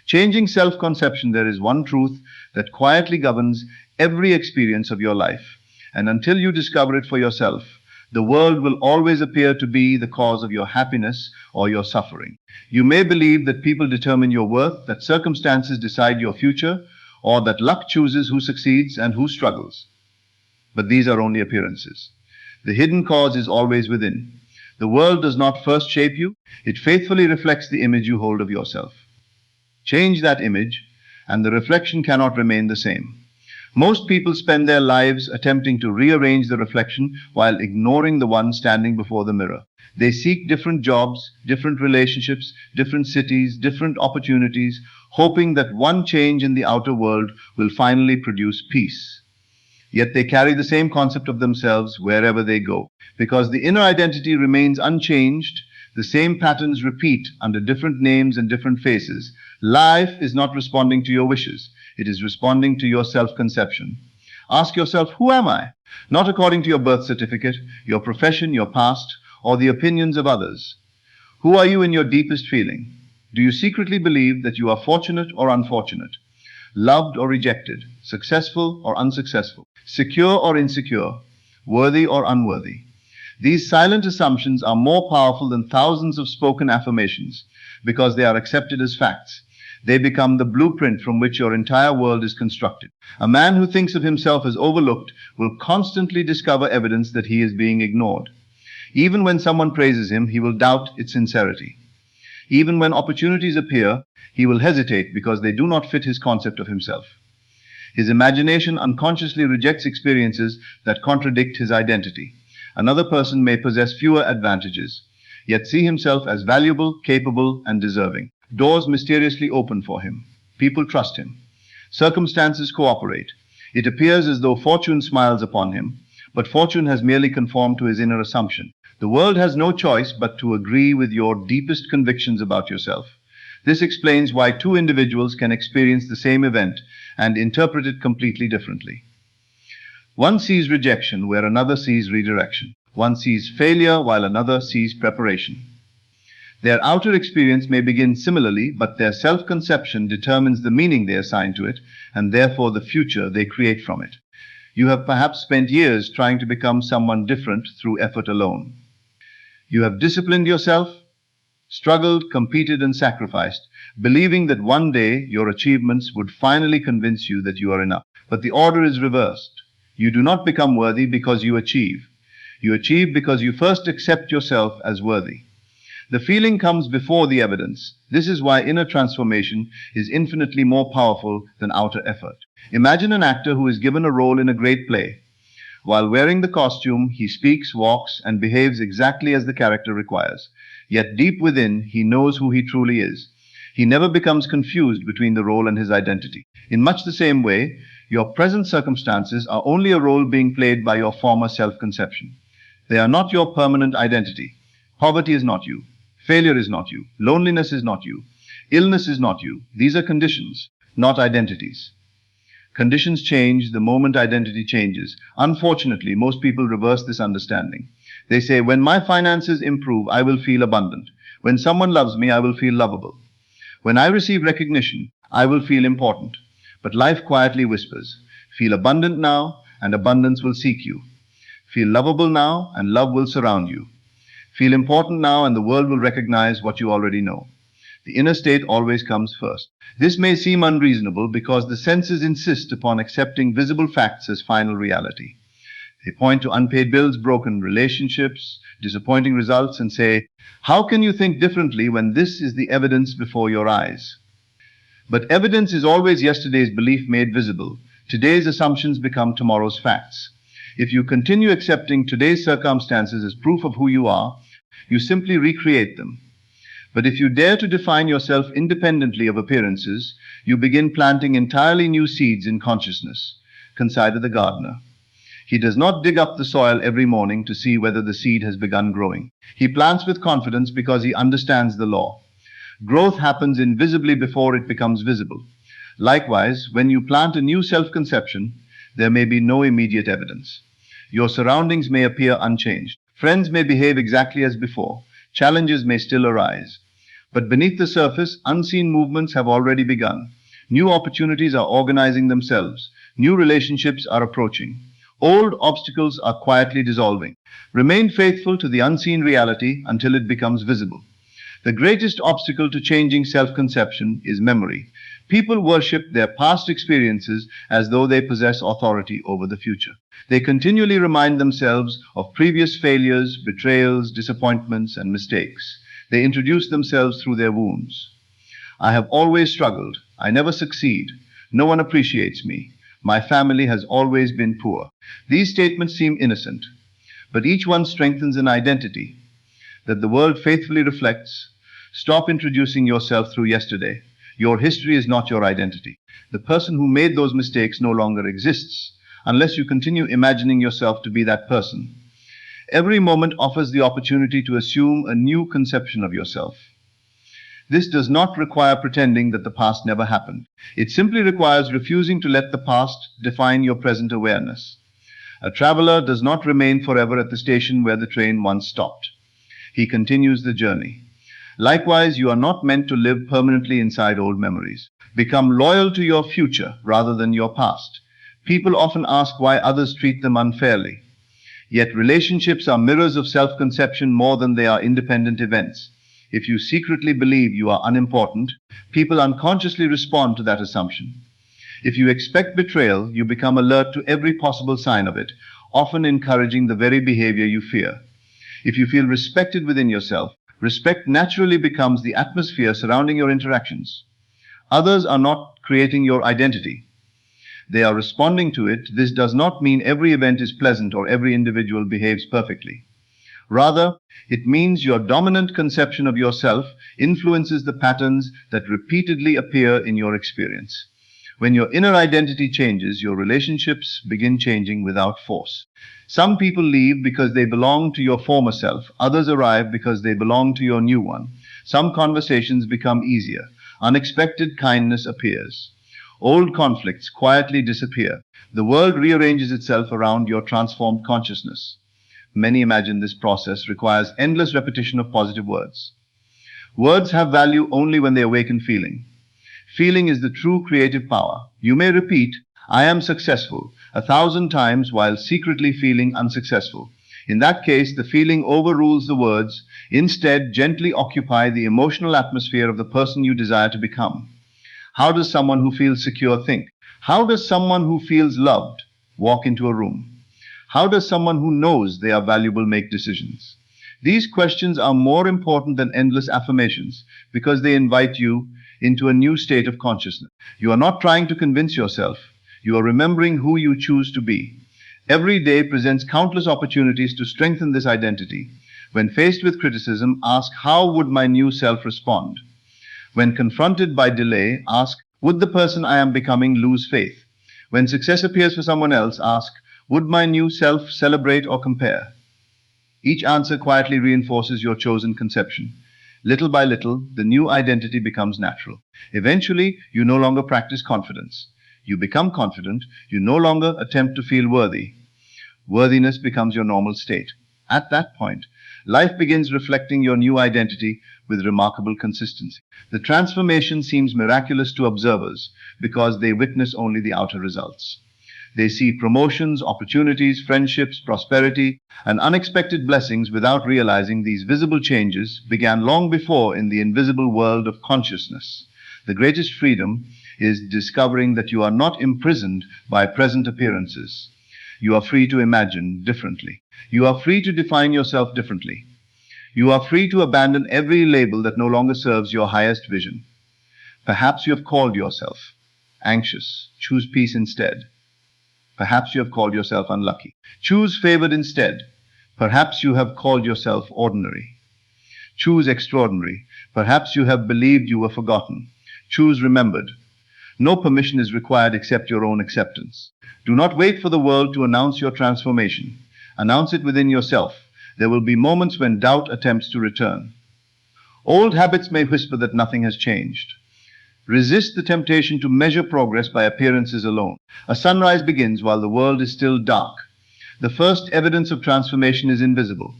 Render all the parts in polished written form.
Changing self-conception, there is one truth that quietly governs every experience of your life. And until you discover it for yourself, the world will always appear to be the cause of your happiness or your suffering. You may believe that people determine your worth, that circumstances decide your future, or that luck chooses who succeeds and who struggles. But these are only appearances. The hidden cause is always within. The world does not first shape you, it faithfully reflects the image you hold of yourself. Change that image, and the reflection cannot remain the same. Most people spend their lives attempting to rearrange the reflection while ignoring the one standing before the mirror. They seek different jobs, different relationships, different cities, different opportunities, hoping that one change in the outer world will finally produce peace. Yet they carry the same concept of themselves wherever they go. Because the inner identity remains unchanged, the same patterns repeat under different names and different faces. Life is not responding to your wishes. It is responding to your self-conception. Ask yourself, who am I? Not according to your birth certificate, your profession, your past, or the opinions of others. Who are you in your deepest feeling? Do you secretly believe that you are fortunate or unfortunate? Loved or rejected? Successful or unsuccessful? Secure or insecure? Worthy or unworthy? These silent assumptions are more powerful than thousands of spoken affirmations because they are accepted as facts. They become the blueprint from which your entire world is constructed. A man who thinks of himself as overlooked will constantly discover evidence that he is being ignored. Even when someone praises him, he will doubt its sincerity. Even when opportunities appear, he will hesitate because they do not fit his concept of himself. His imagination unconsciously rejects experiences that contradict his identity. Another person may possess fewer advantages, yet see himself as valuable, capable, and deserving. Doors mysteriously open for him. People trust him. Circumstances cooperate. It appears as though fortune smiles upon him, but fortune has merely conformed to his inner assumption. The world has no choice but to agree with your deepest convictions about yourself. This explains why two individuals can experience the same event and interpret it completely differently. One sees rejection where another sees redirection. One sees failure while another sees preparation. Their outer experience may begin similarly, but their self-conception determines the meaning they assign to it, and therefore the future they create from it. You have perhaps spent years trying to become someone different through effort alone. You have disciplined yourself, struggled, competed, and sacrificed, believing that one day your achievements would finally convince you that you are enough. But the order is reversed. You do not become worthy because you achieve. You achieve because you first accept yourself as worthy. The feeling comes before the evidence. This is why inner transformation is infinitely more powerful than outer effort. Imagine an actor who is given a role in a great play. While wearing the costume, he speaks, walks, and behaves exactly as the character requires. Yet deep within, he knows who he truly is. He never becomes confused between the role and his identity. In much the same way, your present circumstances are only a role being played by your former self-conception. They are not your permanent identity. Poverty is not you. Failure is not you. Loneliness is not you. Illness is not you. These are conditions, not identities. Conditions change the moment identity changes. Unfortunately, most people reverse this understanding. They say, when my finances improve, I will feel abundant. When someone loves me, I will feel lovable. When I receive recognition, I will feel important. But life quietly whispers, feel abundant now, and abundance will seek you. Feel lovable now, and love will surround you. Feel important now, and the world will recognize what you already know. The inner state always comes first. This may seem unreasonable because the senses insist upon accepting visible facts as final reality. They point to unpaid bills, broken relationships, disappointing results, and say, how can you think differently when this is the evidence before your eyes? But evidence is always yesterday's belief made visible. Today's assumptions become tomorrow's facts. If you continue accepting today's circumstances as proof of who you are, you simply recreate them. But if you dare to define yourself independently of appearances, you begin planting entirely new seeds in consciousness. Consider the gardener. He does not dig up the soil every morning to see whether the seed has begun growing. He plants with confidence because he understands the law. Growth happens invisibly before it becomes visible. Likewise, when you plant a new self-conception, there may be no immediate evidence. Your surroundings may appear unchanged. Friends may behave exactly as before. Challenges may still arise. But beneath the surface, unseen movements have already begun. New opportunities are organizing themselves. New relationships are approaching. Old obstacles are quietly dissolving. Remain faithful to the unseen reality until it becomes visible. The greatest obstacle to changing self-conception is memory. People worship their past experiences as though they possess authority over the future. They continually remind themselves of previous failures, betrayals, disappointments, and mistakes. They introduce themselves through their wounds. I have always struggled. I never succeed. No one appreciates me. My family has always been poor. These statements seem innocent, but each one strengthens an identity that the world faithfully reflects. Stop introducing yourself through yesterday. Your history is not your identity. The person who made those mistakes no longer exists, unless you continue imagining yourself to be that person. Every moment offers the opportunity to assume a new conception of yourself. This does not require pretending that the past never happened. It simply requires refusing to let the past define your present awareness. A traveler does not remain forever at the station where the train once stopped. He continues the journey. Likewise, you are not meant to live permanently inside old memories. Become loyal to your future rather than your past. People often ask why others treat them unfairly. Yet relationships are mirrors of self-conception more than they are independent events. If you secretly believe you are unimportant, people unconsciously respond to that assumption. If you expect betrayal, you become alert to every possible sign of it, often encouraging the very behavior you fear. If you feel respected within yourself, respect naturally becomes the atmosphere surrounding your interactions. Others are not creating your identity. They are responding to it. This does not mean every event is pleasant or every individual behaves perfectly. Rather, it means your dominant conception of yourself influences the patterns that repeatedly appear in your experience. When your inner identity changes, your relationships begin changing without force. Some people leave because they belong to your former self. Others arrive because they belong to your new one. Some conversations become easier. Unexpected kindness appears. Old conflicts quietly disappear. The world rearranges itself around your transformed consciousness. Many imagine this process requires endless repetition of positive words. Words have value only when they awaken feeling. Feeling is the true creative power. You may repeat, "I am successful," 1,000 times while secretly feeling unsuccessful. In that case, the feeling overrules the words. Instead, gently occupy the emotional atmosphere of the person you desire to become. How does someone who feels secure think? How does someone who feels loved walk into a room? How does someone who knows they are valuable make decisions? These questions are more important than endless affirmations because they invite you into a new state of consciousness. You are not trying to convince yourself. You are remembering who you choose to be. Every day presents countless opportunities to strengthen this identity. When faced with criticism, ask, "How would my new self respond?" When confronted by delay, ask, "Would the person I am becoming lose faith?" When success appears for someone else, ask, "Would my new self celebrate or compare?" Each answer quietly reinforces your chosen conception. Little by little, the new identity becomes natural. Eventually, you no longer practice confidence. You become confident. You no longer attempt to feel worthy. Worthiness becomes your normal state. At that point, life begins reflecting your new identity with remarkable consistency. The transformation seems miraculous to observers because they witness only the outer results. They see promotions, opportunities, friendships, prosperity, and unexpected blessings without realizing these visible changes began long before in the invisible world of consciousness. The greatest freedom is discovering that you are not imprisoned by present appearances. You are free to imagine differently. You are free to define yourself differently. You are free to abandon every label that no longer serves your highest vision. Perhaps you have called yourself anxious. Choose peace instead. Perhaps you have called yourself unlucky. Choose favored instead. Perhaps you have called yourself ordinary. Choose extraordinary. Perhaps you have believed you were forgotten. Choose remembered. No permission is required except your own acceptance. Do not wait for the world to announce your transformation. Announce it within yourself. There will be moments when doubt attempts to return. Old habits may whisper that nothing has changed. Resist the temptation to measure progress by appearances alone. A sunrise begins while the world is still dark. The first evidence of transformation is invisible.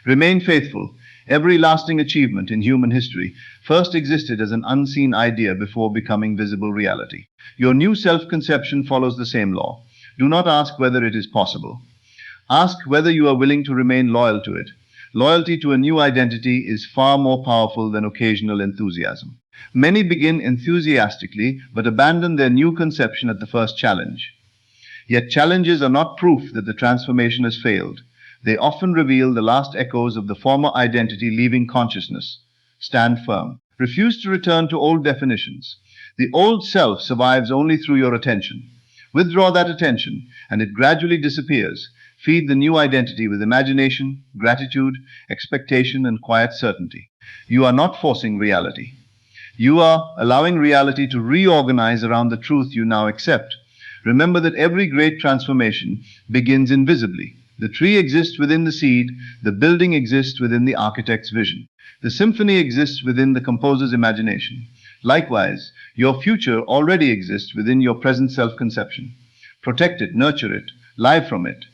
Remain faithful. Every lasting achievement in human history first existed as an unseen idea before becoming visible reality. Your new self-conception follows the same law. Do not ask whether it is possible. Ask whether you are willing to remain loyal to it. Loyalty to a new identity is far more powerful than occasional enthusiasm. Many begin enthusiastically but abandon their new conception at the first challenge. Yet challenges are not proof that the transformation has failed. They often reveal the last echoes of the former identity leaving consciousness. Stand firm. Refuse to return to old definitions. The old self survives only through your attention. Withdraw that attention, and it gradually disappears. Feed the new identity with imagination, gratitude, expectation, and quiet certainty. You are not forcing reality. You are allowing reality to reorganize around the truth you now accept. Remember that every great transformation begins invisibly. The tree exists within the seed, the building exists within the architect's vision. The symphony exists within the composer's imagination. Likewise, your future already exists within your present self-conception. Protect it, nurture it, live from it.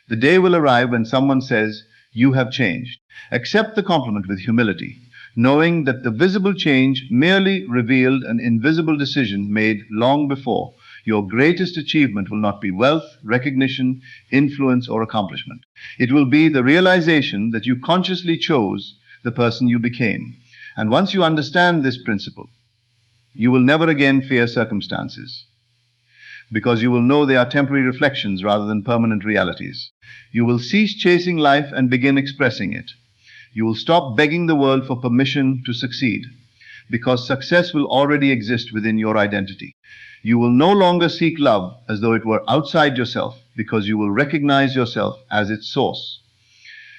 The day will arrive when someone says, "You have changed." Accept the compliment with humility, knowing that the visible change merely revealed an invisible decision made long before. Your greatest achievement will not be wealth, recognition, influence, or accomplishment. It will be the realization that you consciously chose the person you became. And once you understand this principle, you will never again fear circumstances, because you will know they are temporary reflections rather than permanent realities. You will cease chasing life and begin expressing it. You will stop begging the world for permission to succeed, because success will already exist within your identity. You will no longer seek love as though it were outside yourself, because you will recognize yourself as its source.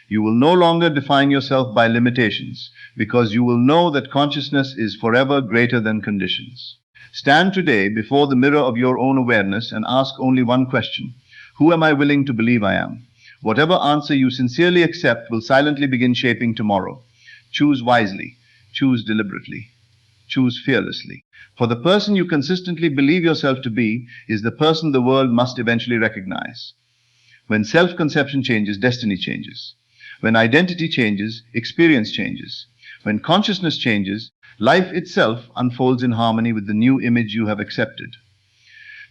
You will no longer define yourself by limitations, because you will know that consciousness is forever greater than conditions. Stand today before the mirror of your own awareness and ask only one question: who am I willing to believe I am? Whatever answer you sincerely accept will silently begin shaping tomorrow. Choose wisely, choose deliberately, choose fearlessly. For the person you consistently believe yourself to be is the person the world must eventually recognize. When self-conception changes, destiny changes. When identity changes, experience changes. When consciousness changes, life itself unfolds in harmony with the new image you have accepted.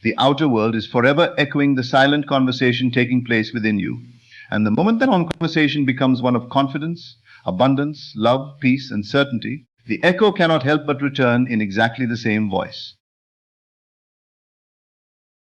The outer world is forever echoing the silent conversation taking place within you. And the moment that conversation becomes one of confidence, abundance, love, peace, and certainty, the echo cannot help but return in exactly the same voice.